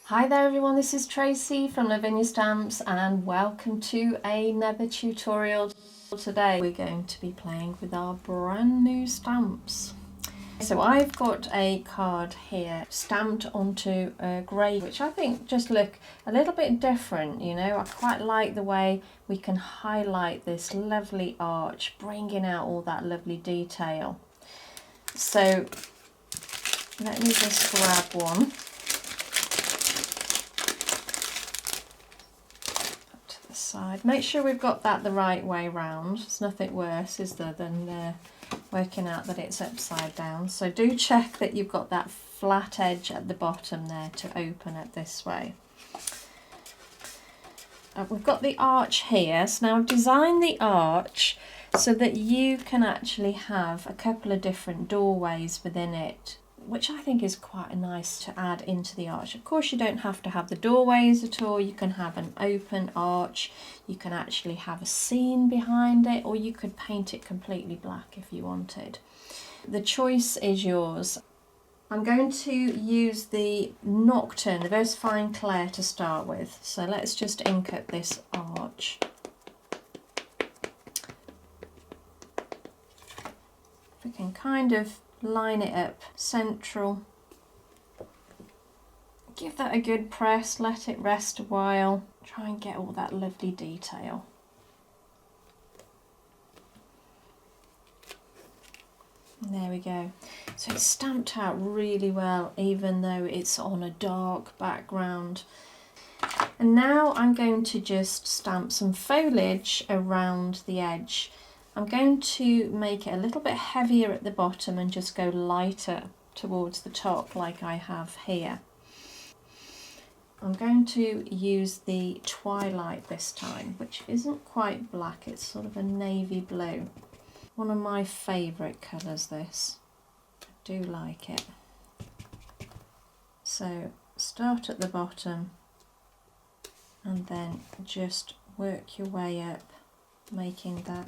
Hi there everyone, this is Tracy from Lavinia Stamps and welcome to another tutorial. Today we're going to be playing with our brand new stamps. So I've got a card here stamped onto a grey, which I think just look a little bit different, you know. I quite like the way we can highlight this lovely arch, bringing out all that lovely detail. So let me just grab one. Side. Make sure we've got that the right way round. There's nothing worse, is there, than working out that it's upside down. So do check that you've got that flat edge at the bottom there to open it this way. We've got the arch here. So now design the arch so that you can actually have a couple of different doorways within it, which I think is quite nice to add into the arch. Of course, you don't have to have the doorways at all. You can have an open arch. You can actually have a scene behind it, or you could paint it completely black if you wanted. The choice is yours. I'm going to use the Nocturne, the Versafine Clair to start with. So let's just ink up this arch. We can kind of line it up central, give that a good press, let it rest a while, try and get all that lovely detail. And there we go. So it's stamped out really well even though it's on a dark background. And now I'm going to just stamp some foliage around the edge. I'm going to make it a little bit heavier at the bottom and just go lighter towards the top like I have here. I'm going to use the Twilight this time, which isn't quite black, it's sort of a navy blue. One of my favourite colours, this. I do like it. So start at the bottom and then just work your way up, making that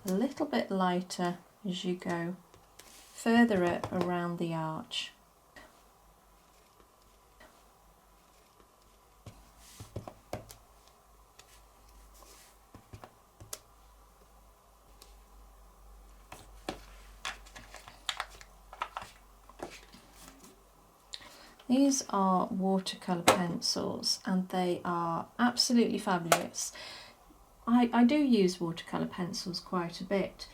a little bit lighter as you go further up around the arch. These are watercolour pencils and they are absolutely fabulous. I do use watercolour pencils quite a bit,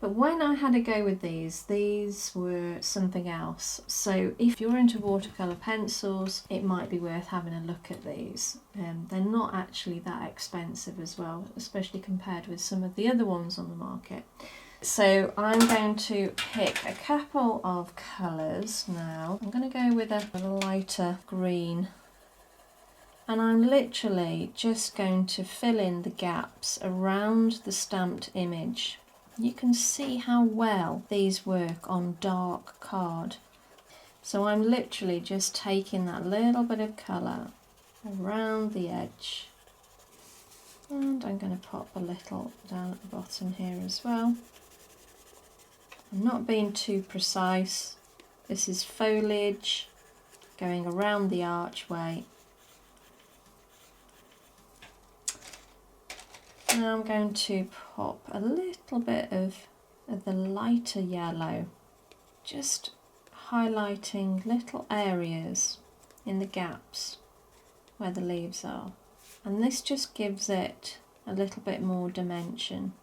but when I had a go with these were something else. So if you're into watercolour pencils, it might be worth having a look at these. They're not actually that expensive as well, especially compared with some of the other ones on the market. So I'm going to pick a couple of colours now. I'm going to go with a lighter green. And I'm literally just going to fill in the gaps around the stamped image. You can see how well these work on dark card. So I'm literally just taking that little bit of colour around the edge. And I'm going to pop a little down at the bottom here as well. I'm not being too precise. This is foliage going around the archway. Now I'm going to pop a little bit of the lighter yellow, just highlighting little areas in the gaps where the leaves are. And this just gives it a little bit more dimension.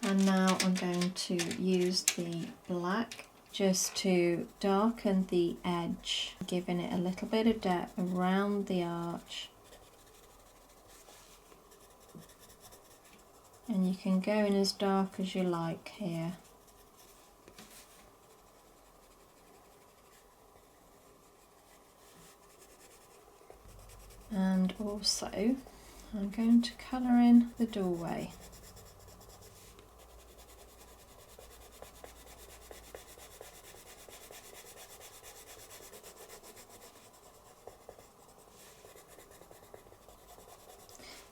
And now I'm going to use the black just to darken the edge, giving it a little bit of depth around the arch. And you can go in as dark as you like here. And also I'm going to colour in the doorway.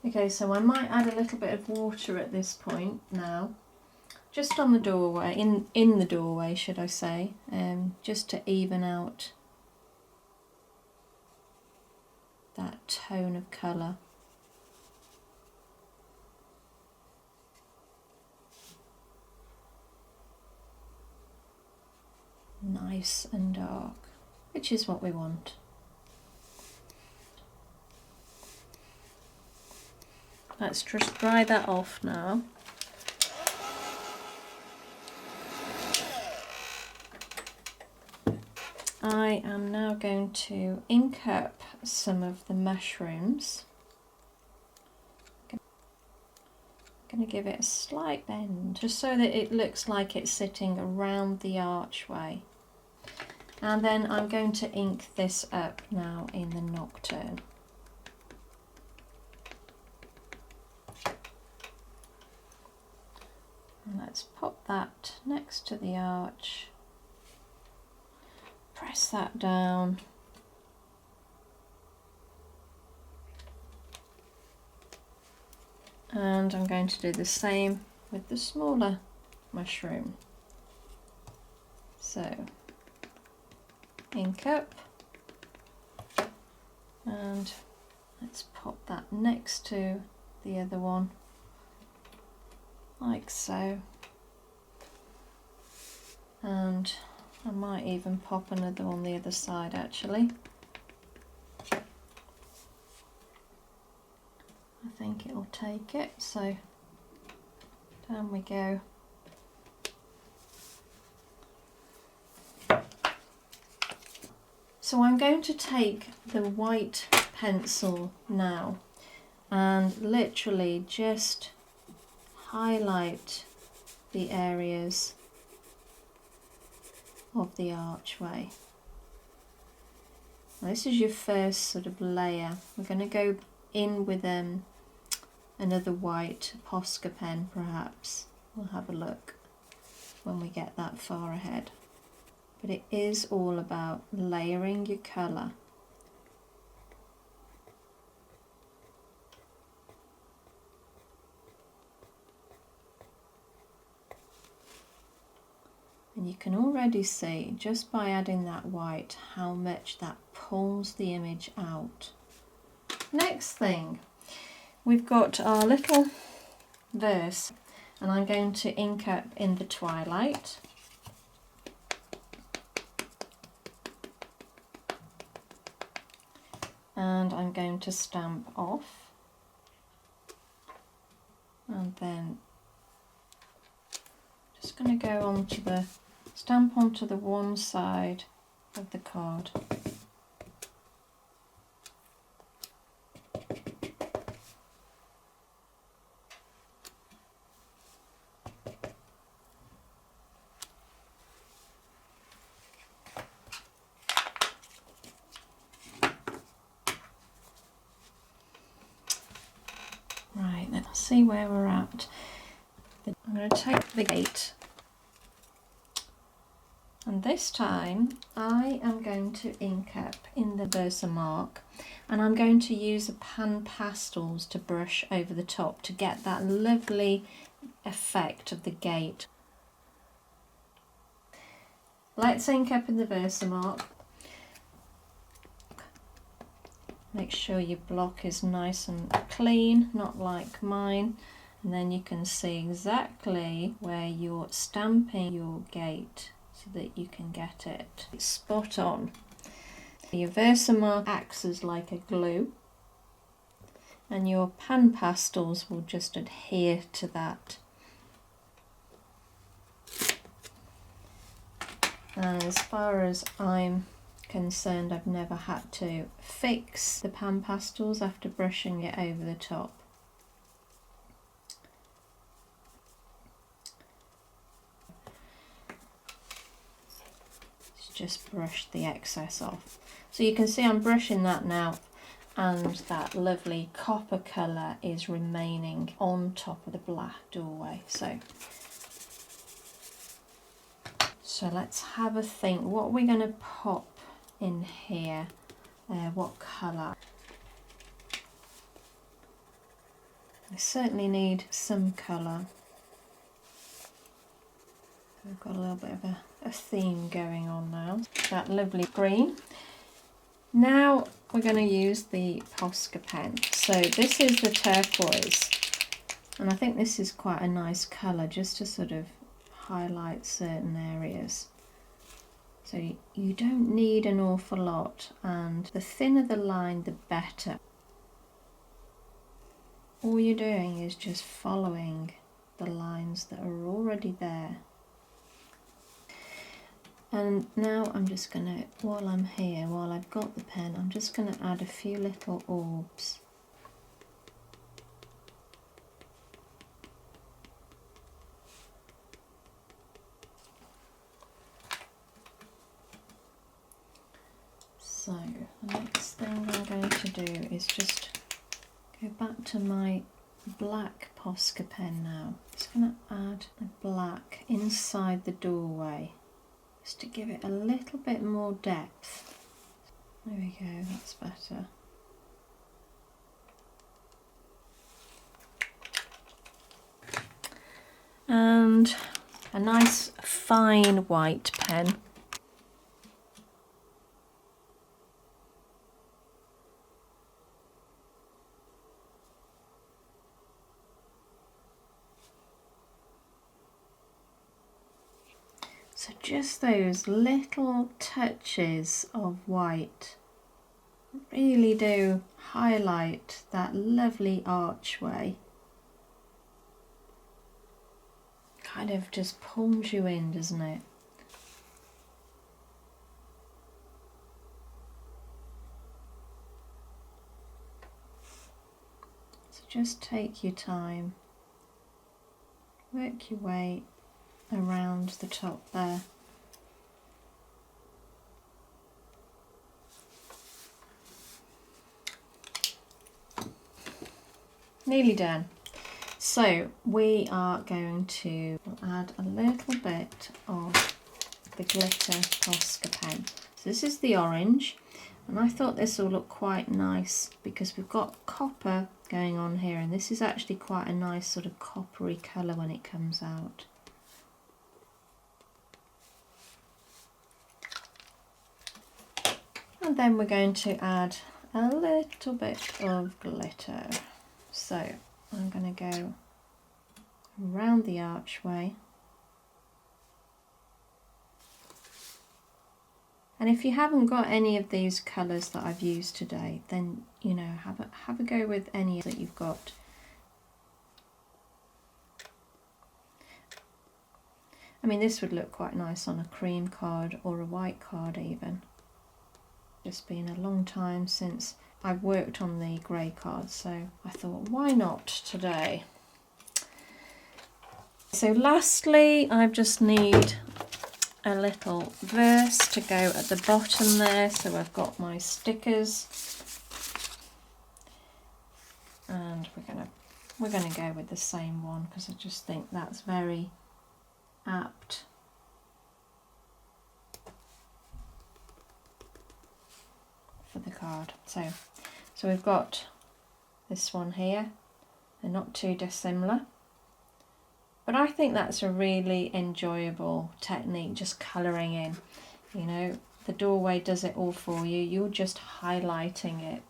Okay, so I might add a little bit of water at this point now, just on the doorway, in the doorway should I say, just to even out that tone of colour. Nice and dark, which is what we want. Let's just dry that off now. I am now going to ink up some of the mushrooms. I'm going to give it a slight bend, just so that it looks like it's sitting around the archway. And then I'm going to ink this up now in the Nocturne. And let's pop that next to the arch. Press that down. And I'm going to do the same with the smaller mushroom. So, ink up, and let's pop that next to the other one, like so. And I might even pop another on the other side actually. I think it'll take it, so down we go. So I'm going to take the white pencil now and literally just highlight the areas of the archway. Now, this is your first sort of layer. We're going to go in with another white Posca pen perhaps. We'll have a look when we get that far ahead. But it is all about layering your colour. And you can already see, just by adding that white, how much that pulls the image out. Next thing, we've got our little verse, and I'm going to ink up in the twilight. And I'm going to stamp off. And then just going to go onto the stamp onto the one side of the card. Right, let's see where we're at. I'm going to take the gate. And this time I am going to ink up in the Versamark, and I'm going to use a PanPastels to brush over the top to get that lovely effect of the gate. Let's ink up in the Versamark. Make sure your block is nice and clean, not like mine, and then you can see exactly where you're stamping your gate, so that you can get it spot on. Your Versamark acts as like a glue, and your PanPastels will just adhere to that. And as far as I'm concerned, I've never had to fix the PanPastels after brushing it over the top. Just brush the excess off. So you can see I'm brushing that now, and that lovely copper colour is remaining on top of the black doorway. So let's have a think. What are we going to pop in here? What colour? I certainly need some colour. We've got a little bit of a theme going on now. That lovely green. Now we're going to use the Posca pen. So this is the turquoise, and I think this is quite a nice colour just to sort of highlight certain areas. So you don't need an awful lot, and the thinner the line the better. All you're doing is just following the lines that are already there. And now I'm just going to, while I'm here, while I've got the pen, I'm just going to add a few little orbs. So the next thing I'm going to do is just go back to my black Posca pen now. Just going to add the black inside the doorway, just to give it a little bit more depth. There we go, that's better. And a nice fine white pen. So just those little touches of white really do highlight that lovely archway. Kind of just pulls you in, doesn't it? So just take your time, work your way around the top there. Nearly done. So we are going to add a little bit of the glitter Posca pen. So this is the orange, and I thought this will look quite nice because we've got copper going on here, and this is actually quite a nice sort of coppery colour when it comes out. And then we're going to add a little bit of glitter. So I'm going to go around the archway. And if you haven't got any of these colours that I've used today, then, you know, have a go with any that you've got. I mean, this would look quite nice on a cream card or a white card even. It's been a long time since I've worked on the grey cards, so I thought, why not today? So lastly, I just need a little verse to go at the bottom there. So I've got my stickers, and we're gonna go with the same one because I just think that's very apt. For the card. So we've got this one here. They're not too dissimilar, but I think that's a really enjoyable technique, just colouring in. You know, the doorway does it all for you, you're just highlighting it.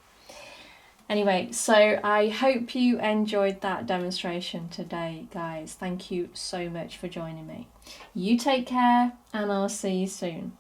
Anyway, so I hope you enjoyed that demonstration today, guys. Thank you so much for joining me. You take care, and I'll see you soon.